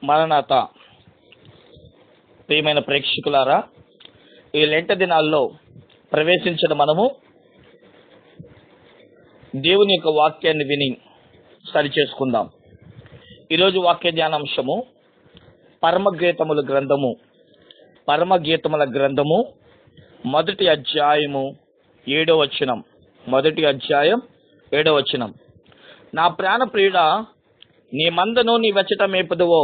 మరణాత. ప్రియమైన ప్రేక్షకులారా, ఈ లెంట దినాల్లో ప్రవేశించిన మనము దేవుని యొక్క వాక్యాన్ని విని సరి చేసుకుందాం. ఈరోజు వాక్య ధ్యానాంశము పరమగీతముల గ్రంథము మొదటి అధ్యాయం 7వ వచనం. నా ప్రాణ ప్రియుడా, నీ మందను నీ వెచ్చట మేపుదువో,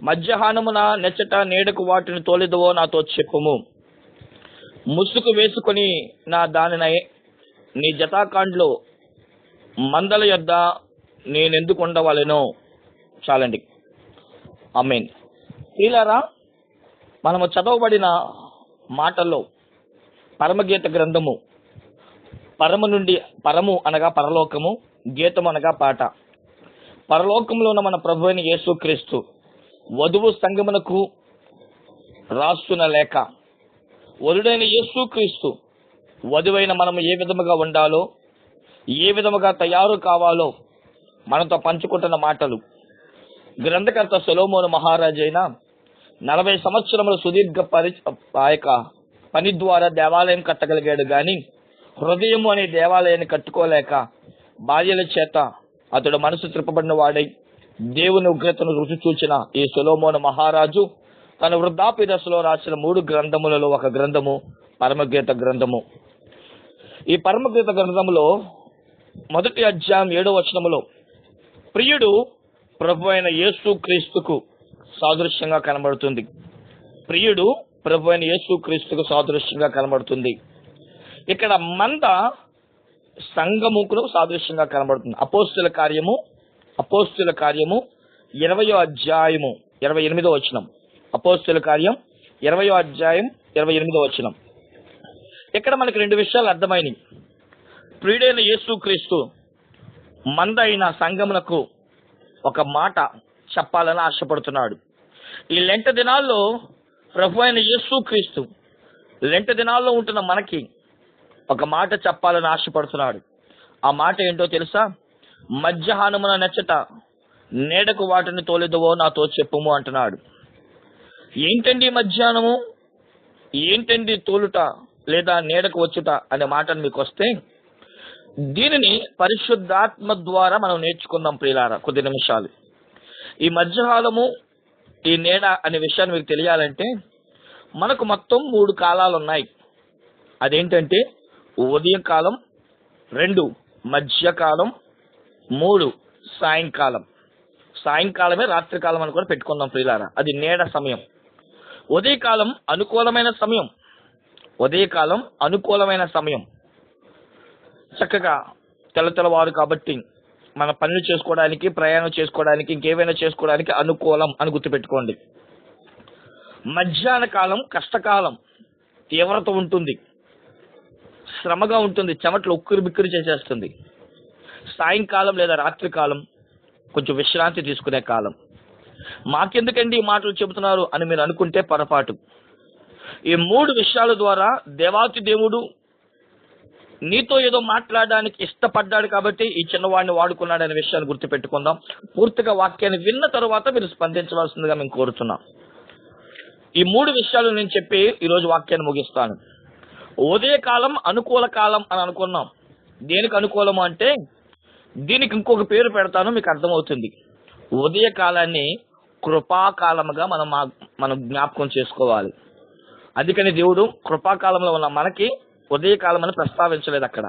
మధ్యాహ్నమున నెచ్చట నీడకు వాటిని తోలిదువో నాతో చెప్పుము. ముసుగు వేసుకొని నా దానినై నీ జటాకాండ్లో మందల యొద్ద నేనెందుకు ఉండవలెనో. చాలండి. ఆమేన్. ప్రియులారా, మనము చదవబడిన మాటల్లో పరమగీత గ్రంథము, పరము అనగా పరలోకము, గీతము అనగా పాట. పరలోకంలో ఉన్న మన ప్రభు అయిన యేసుక్రీస్తు వధువు సంగమునకు రాస్తున్న లేఖ. వధుడైన యేసుక్రీస్తు వధువైన మనము ఏ విధముగా ఉండాలో, ఏ విధముగా తయారు కావాలో మనతో పంచుకుంటున్న మాటలు. గ్రంథకర్త సొలొమోను మహారాజు అయిన 40 సంవత్సరముల సుదీర్ఘ పని ద్వారా దేవాలయం కట్టగలిగాడు గాని హృదయము అనే దేవాలయాన్ని కట్టుకోలేక భార్యల చేత అతడు మనసు త్రిప్పబడిన వాడై దేవుని ఉగ్రతను రుచి చూచిన ఈ సొలొమోను మహారాజు తన వృద్ధాప్య దశలో రాసిన 3 గ్రంథములలో ఒక గ్రంథము పరమగీత గ్రంథము. ఈ పరమగీత గ్రంథములో మొదటి అధ్యాయం 7వ వచనములో ప్రియుడు ప్రభు అయిన యేసుక్రీస్తుకు సాదృశ్యంగా కనబడుతుంది. ప్రియుడు ప్రభు అయిన యేసుక్రీస్తుకు సాదృశ్యంగా కనబడుతుంది. ఇక్కడ మంద సంఘముకు సాదృశ్యంగా కనబడుతుంది. అపోస్తుల కార్యము 20వ అధ్యాయము 28వ వచనం. అపోస్తుల కార్యం 20వ అధ్యాయం 28వ వచనం. ఇక్కడ మనకి 2 విషయాలు అర్థమైనవి. ప్రియుడైన యేసుక్రీస్తు మంద అయిన సంఘమునకు ఒక మాట చెప్పాలని ఆశపడుతున్నాడు. ఈ లెంట దినాల్లో ప్రభు అయిన యేసుక్రీస్తు లెంట దినాల్లో ఉంటున్న మనకి ఒక మాట చెప్పాలని ఆశపడుతున్నాడు. ఆ మాట ఏంటో తెలుసా? మధ్యాహ్నమున నెచ్చట నీడకు వాటిని తోలిదువో నాతో చెప్పుము అంటున్నాడు. ఏంటండి మధ్యాహ్నము, ఏంటండి తోలుట లేదా నీడకు వచ్చుట అనే మాటను మీకు వస్తే, దీనిని పరిశుద్ధాత్మ ద్వారా మనం నేర్చుకుందాం ప్రియులారా. కొద్ది నిమిషాలు ఈ మధ్యాహ్నము, ఈ నీడ అనే విషయాన్ని మీకు తెలియాలంటే మనకు మొత్తం 3 కాలాలు ఉన్నాయి. అదేంటంటే ఉదయకాలం, 2 మధ్యకాలం, 3 సాయంకాలం. సాయంకాలమే రాత్రికాలం అని కూడా పెట్టుకుందాం ప్రియులారా. అది నీడ సమయం. ఉదయకాలం అనుకూలమైన సమయం. చక్కగా తెల్లవారు కాబట్టి మన పనులు చేసుకోవడానికి, ప్రయాణం చేసుకోవడానికి, ఇంకేమైనా చేసుకోవడానికి అనుకూలం అని గుర్తుపెట్టుకోండి. మధ్యాహ్న కాలం కష్టకాలం, తీవ్రత ఉంటుంది, శ్రమగా ఉంటుంది, చెమటలు ఉక్కిరి బిక్కిరి చేసేస్తుంది. సాయంకాలం లేదా రాత్రికాలం కొంచెం విశ్రాంతి తీసుకునే కాలం. మాకెందుకండి ఈ మాటలు చెబుతున్నారు అని మీరు అనుకుంటే పొరపాటు. ఈ 3 విషయాల ద్వారా దేవాతి దేవుడు నీతో ఏదో మాట్లాడడానికి ఇష్టపడ్డాడు కాబట్టి ఈ చిన్నవాడిని వాడుకున్నాడు అనే విషయాన్ని గుర్తుపెట్టుకుందాం. పూర్తిగా వాక్యాన్ని విన్న తరువాత మీరు స్పందించవలసిందిగా మేము కోరుతున్నాం. ఈ 3 విషయాలు నేను చెప్పి ఈరోజు వాక్యాన్ని ముగిస్తాను. ఉదయకాలం అనుకూల కాలం అని అనుకున్నాం. దేనికి అనుకూలము అంటే దీనికి ఇంకొక పేరు పెడతాను, మీకు అర్థమవుతుంది. ఉదయకాలాన్ని కృపాకాలముగా మనం జ్ఞాపకం చేసుకోవాలి. అందుకని దేవుడు కృపాకాలంలో ఉన్న మనకి ఉదయకాలం అని ప్రస్తావించలేదు అక్కడ.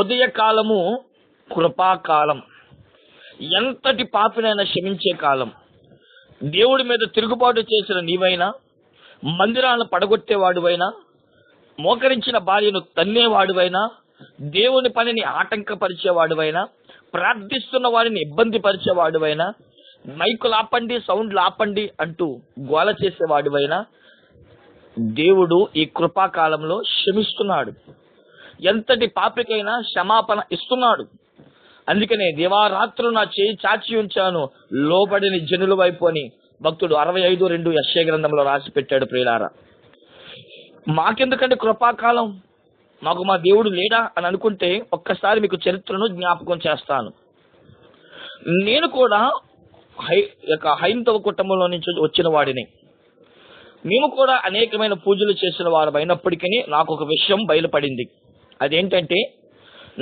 ఉదయకాలము కృపాకాలం. ఎంతటి పాపినైనా క్షమించే కాలం. దేవుడి మీద తిరుగుబాటు చేసిన నీవైనా, మందిరాలను పడగొట్టేవాడువైనా, మోకరించిన భార్యను తన్నేవాడువైనా, దేవుని పనిని ఆటంకపరిచేవాడువైనా, ప్రార్థిస్తున్న వారిని ఇబ్బంది పరిచేవాడువైనా, మైకులు ఆపండి, సౌండ్లు ఆపండి అంటూ గోల చేసేవాడువైనా, దేవుడు ఈ కృపాకాలంలో క్షమిస్తున్నాడు. ఎంతటి పాపికైనా క్షమాపణ ఇస్తున్నాడు. అందుకనే దేవారాత్రులు నా చేయి చాచి ఉంచాను, లోబడిని జనుల వైపు అని భక్తుడు 65:2 యెషయా గ్రంథంలో రాసి పెట్టాడు. ప్రియులారా, మాకెందుకంటే కృపాకాలం, మాకు మా దేవుడు లేడా అని అనుకుంటే ఒక్కసారి మీకు చరిత్రను జ్ఞాపకం చేస్తాను. నేను కూడా హైందవ కుటుంబంలో నుంచి వచ్చిన వాడిని. మేము కూడా అనేకమైన పూజలు చేసిన వారు అయినప్పటికీ నాకు ఒక విషయం బయలుపడింది. అదేంటంటే,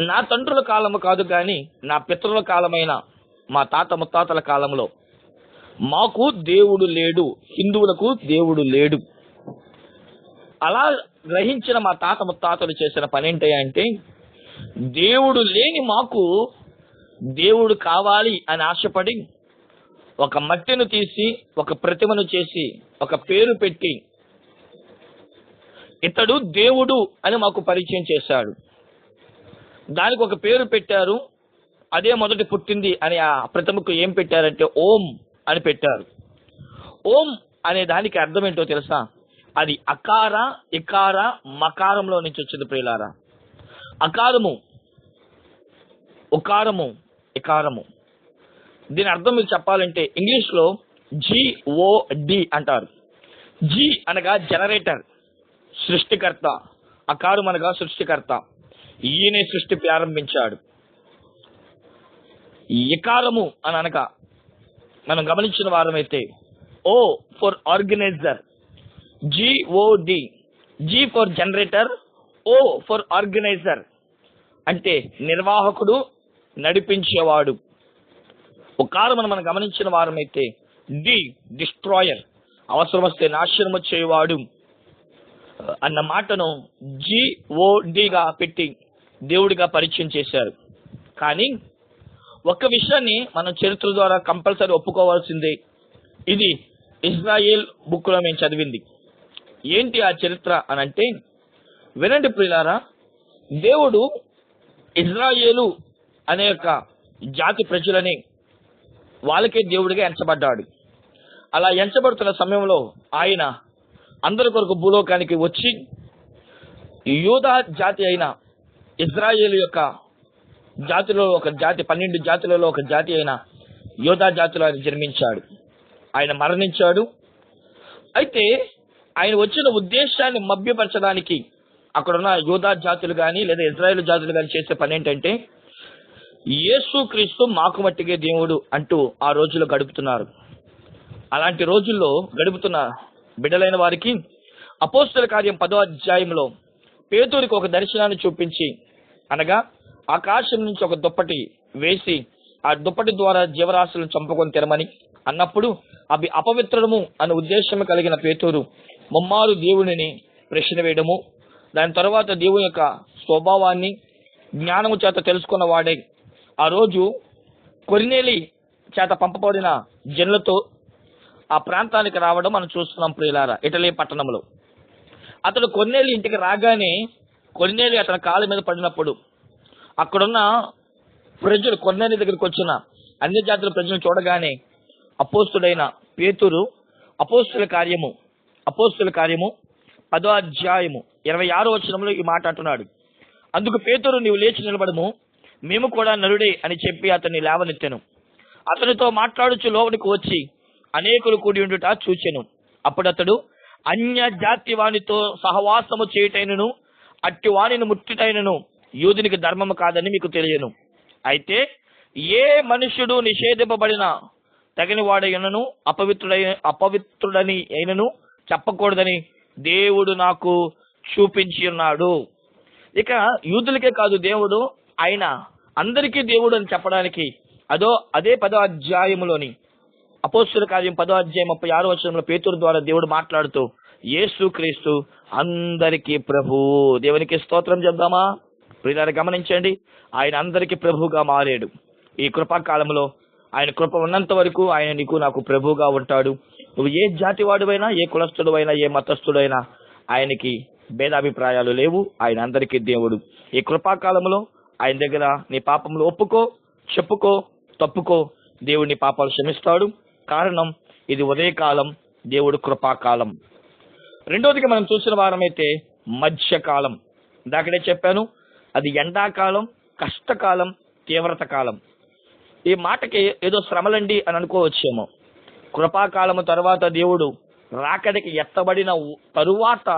నా తండ్రుల కాలము కాదు కానీ నా పితరుల కాలమైన మా తాత ముత్తాతల కాలంలో మాకు దేవుడు లేడు, హిందువులకు దేవుడు లేడు. అలా గ్రహించిన మా తాత ముత్తాతలు చేసిన పని ఏంటంటే, దేవుడు లేని మాకు దేవుడు కావాలి అని ఆశపడి ఒక మట్టిని తీసి ఒక ప్రతిమను చేసి ఒక పేరు పెట్టి ఇతడు దేవుడు అని మాకు పరిచయం చేశాడు. దానికి ఒక పేరు పెట్టారు. అదే మొదటి పుట్టింది అని ఆ ప్రతిమకు ఏం పెట్టారంటే ఓం అని పెట్టారు. ఓం అనే దానికి అర్థం ఏంటో తెలుసా? అది అకార ఇకార మకారంలో నుంచి వచ్చింది ప్రియులారా. అకారము, ఉకారము, ఇకారము. దీని అర్థం మీకు చెప్పాలంటే ఇంగ్లీష్ లో GOD అంటారు. జి అనగా జనరేటర్, సృష్టికర్త. అకారం అనగా సృష్టికర్త. ఈయనే సృష్టి ప్రారంభించాడు. ఇకారము అని అనగా మనం గమనించిన వారమైతే O for organizer, GOD, G for generator, O for organizer అంటే నిర్వాహకుడు, నడిపించేవాడు. ఉకారం మనం గమనించిన వారమైతే డిస్ట్రాయర్, అవసరం వస్తే నాశనము చేయవాడు అన్న మాటను GODగా పెట్టి దేవుడిగా పరిచయం చేశారు. కానీ ఒక్క విషయాన్ని మనం చరిత్ర ద్వారా కంపల్సరీ ఒప్పుకోవాల్సిందే. ఇది ఇజ్రాయేల్ బుక్ లో మేము చదివింది. ఏంటి ఆ చరిత్ర అని అంటే, వినండి ప్రియులారా. దేవుడు ఇజ్రాయేలు అనే యొక్క జాతి ప్రజలని వాళ్ళకే దేవుడిగా ఎంచబడ్డాడు. అలా ఎంచబడుతున్న సమయంలో ఆయన అందరి కొరకు భూలోకానికి వచ్చి యూదా జాతి అయిన ఇజ్రాయేలు యొక్క జాతిలో ఒక జాతి, 12 జాతులలో ఒక జాతి అయిన యూదా జాతిలో ఆయన జన్మించాడు. ఆయన మరణించాడు. అయితే ఆయన వచ్చిన ఉద్దేశాన్ని మభ్యపరచడానికి అక్కడున్న యూదా జాతులు కానీ లేదా ఇజ్రాయేల్ జాతులు కానీ చేసే పని ఏంటంటే, యేసుక్రీస్తు మాకు మట్టిగే దేవుడు అంటూ ఆ రోజుల్లో గడుపుతున్నారు. అలాంటి రోజుల్లో గడుపుతున్న బిడ్డలైన వారికి అపోస్తల కార్యం 10వ అధ్యాయంలో పేతురికి ఒక దర్శనాన్ని చూపించి, అనగా ఆకాశం నుంచి ఒక దుప్పటి వేసి ఆ దుప్పటి ద్వారా జీవరాశులను చంపుకొని తినమని అన్నప్పుడు అవి అపవిత్రము అనే ఉద్దేశం కలిగిన పేతురు ముమ్మారు దేవునిని ప్రశ్న వేయడము, దాని తర్వాత దేవుని యొక్క స్వభావాన్ని జ్ఞానము చేత తెలుసుకున్న వాడే ఆ రోజు కొర్నేలి చేత పంపబడిన జనులతో ఆ ప్రాంతానికి రావడం మనం చూస్తున్నాం ప్రియులారా. ఇటలీ పట్టణంలో అతడు కొర్నేలి ఇంటికి రాగానే కొర్నేలి అతని కాళ్ళ మీద పడినప్పుడు అక్కడున్న ప్రజలు కొర్నేలి దగ్గరికి వచ్చిన అన్ని జాతుల ప్రజలను చూడగానే అపోస్తుడైన పేతురు అపోస్తుల కార్యము 10వ అధ్యాయము 26వ వచనంలో ఈ మాట అంటున్నాడు. అందుకు పేతురు, నీవు లేచి నిలబడము, మేము కూడా నరుడే అని చెప్పి అతన్ని లేవనెత్తెను. అతనితో మాట్లాడుచు లోనికి వచ్చి అనేకులు కూడి ఉండుట చూచెను. అప్పుడు అతడు, అన్య జాతి వానితో సహవాసము చేయటైనను అట్టి వానిని ముట్టుటైనను యూదునికి ధర్మము కాదని మీకు తెలియను. అయితే ఏ మనుష్యుడు నిషేధింపబడిన తగిన వాడైనను అపవిత్రుడని అయినను చెప్పకూడదని దేవుడు నాకు చూపించి ఉన్నాడు. ఇక యూదులకే కాదు దేవుడు, ఆయన అందరికీ దేవుడు అని చెప్పడానికి అదే 10వ అధ్యాయములోని అపోస్తుల కార్యం 10వ అధ్యాయం 36వ వచనంలో పేతురు ద్వారా దేవుడు మాట్లాడుతూ, యేసుక్రీస్తు అందరికీ ప్రభు. దేవునికి స్తోత్రం చెప్దామా ప్రియులారా? గమనించండి, ఆయన అందరికీ ప్రభువుగా మారాడు. ఈ కృపాకాలంలో ఆయన కృప ఉన్నంత వరకు ఆయన నీకు నాకు ప్రభువుగా ఉంటాడు. నువ్వు ఏ జాతి వాడువైనా, ఏ కులస్తుడు అయినా, ఏ మతస్థుడైనా ఆయనకి భేదాభిప్రాయాలు లేవు. ఆయన అందరికీ దేవుడు. ఈ కృపాకాలంలో ఆయన దగ్గర నీ పాపములు ఒప్పుకో, చెప్పుకో, తప్పుకో, దేవుడు నీ పాపాలు క్షమిస్తాడు. కారణం ఇది ఉదయకాలం, దేవుడు కృపాకాలం. రెండోదిగా మనం చూసిన వారమైతే మధ్యకాలం. ఇందాకడే చెప్పాను, అది ఎండాకాలం, కష్టకాలం, తీవ్రత కాలం. ఈ మాటకి ఏదో శ్రమలండి అని అనుకోవచ్చేమో. కృపాకాలము తర్వాత దేవుడు రాకడికి ఎత్తబడిన తరువాత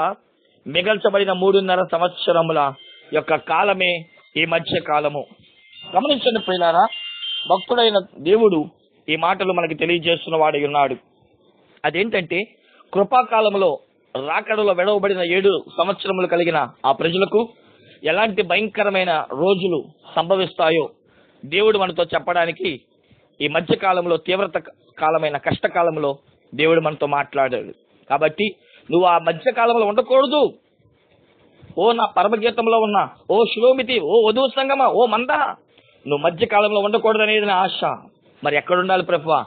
మిగల్చబడిన 3.5 సంవత్సరముల యొక్క కాలమే ఈ మధ్య కాలము. గమనించండి ప్రియులారా, భక్తుడైన దేవుడు ఈ మాటలు మనకి తెలియజేస్తున్న వాడై ఉన్నాడు. అదేంటంటే, కృపాకాలంలో రాకడలో విడవబడిన 7 సంవత్సరములు కలిగిన ఆ ప్రజలకు ఎలాంటి భయంకరమైన రోజులు సంభవిస్తాయో దేవుడు మనతో చెప్పడానికి ఈ మధ్య కాలంలో, తీవ్రత కాలమైన కష్టకాలంలో దేవుడు మనతో మాట్లాడాడు. కాబట్టి నువ్వు ఆ మధ్య కాలంలో ఉండకూడదు. ఓ నా పరమగీతంలో ఉన్న ఓ శిరోమితి, ఓ వధువు సంగమ, ఓ మంద, నువ్వు మధ్య కాలంలో ఉండకూడదు అనేది నా ఆశ. మరి ఎక్కడుండాలి ప్రభువా?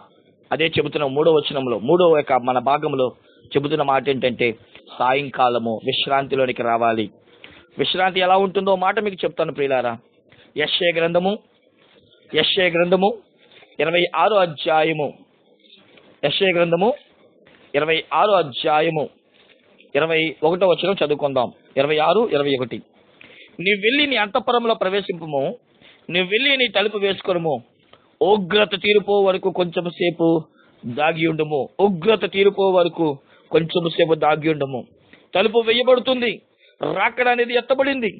అదే చెబుతున్న 3వ వచనంలో, 3వ మన భాగంలో చెబుతున్న మాట ఏంటంటే, సాయంకాలము విశ్రాంతిలోనికి రావాలి. విశ్రాంతి ఎలా ఉంటుందో మాట మీకు చెప్తాను ప్రియులారా. యెషయా గ్రంథము 26వ అధ్యాయము, యెషయా గ్రంథము 26వ అధ్యాయము 21వ వచనం చదువుకుందాం. 26, 21. నీవు వెళ్ళి నీ అంతఃపురంలో ప్రవేశింపుము, నువ్వు వెళ్ళి నీ తలుపు వేసుకొనుము, ఉగ్రత తీరిపో వరకు కొంచెం సేపు దాగి ఉండుము. ఉగ్రత తీరిపో వరకు కొంచెం సేపు దాగి ఉండము. తలుపు వేయబడుతుంది, రాకడ అనేది ఎత్తబడింది.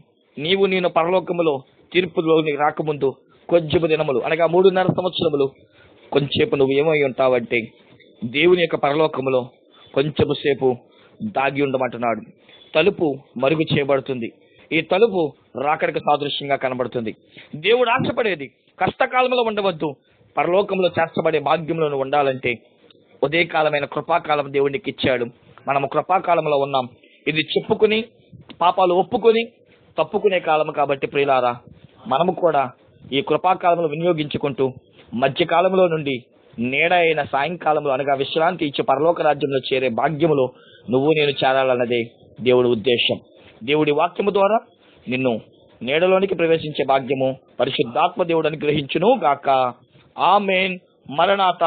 నేను పరలోకములో తీర్పులోని రాకముందు కొంచెము దినములు, అనగా 3.5 సంవత్సరములు కొంచెంసేపు నువ్వు ఏమై ఉంటావంటే దేవుని యొక్క పరలోకములో కొంచెము సేపు దాగి ఉండమంటున్నాడు. తలుపు మరుగు చేయబడుతుంది. ఈ తలుపు రాకడకు సాదృశ్యంగా కనబడుతుంది. దేవుడు ఆశపడేది కష్టకాలంలో ఉండవద్దు, పరలోకంలో చేర్చబడే భాగ్యంలో ఉండాలంటే ఉదయకాలమైన కృపాకాలం దేవుడికి ఇచ్చాడు. మనము కృపాకాలంలో ఉన్నాం. ఇది చెప్పుకుని పాపాలు ఒప్పుకొని తప్పుకునే కాలం కాబట్టి ప్రియులారా, మనము కూడా ఈ కృపాకాలంలో వినియోగించుకుంటూ మధ్యకాలంలో నుండి నీడ అయిన సాయంకాలంలో, అనగా విశ్రాంతి ఇచ్చే పరలోక రాజ్యంలో చేరే భాగ్యములో నువ్వు నేను చేరాలన్నదే దేవుడి ఉద్దేశం. దేవుడి వాక్యము ద్వారా నిన్ను నీడలోనికి ప్రవేశించే భాగ్యము పరిశుద్ధాత్మ దేవుడు అనుగ్రహించును గాక. ఆమేన్. మరణాత.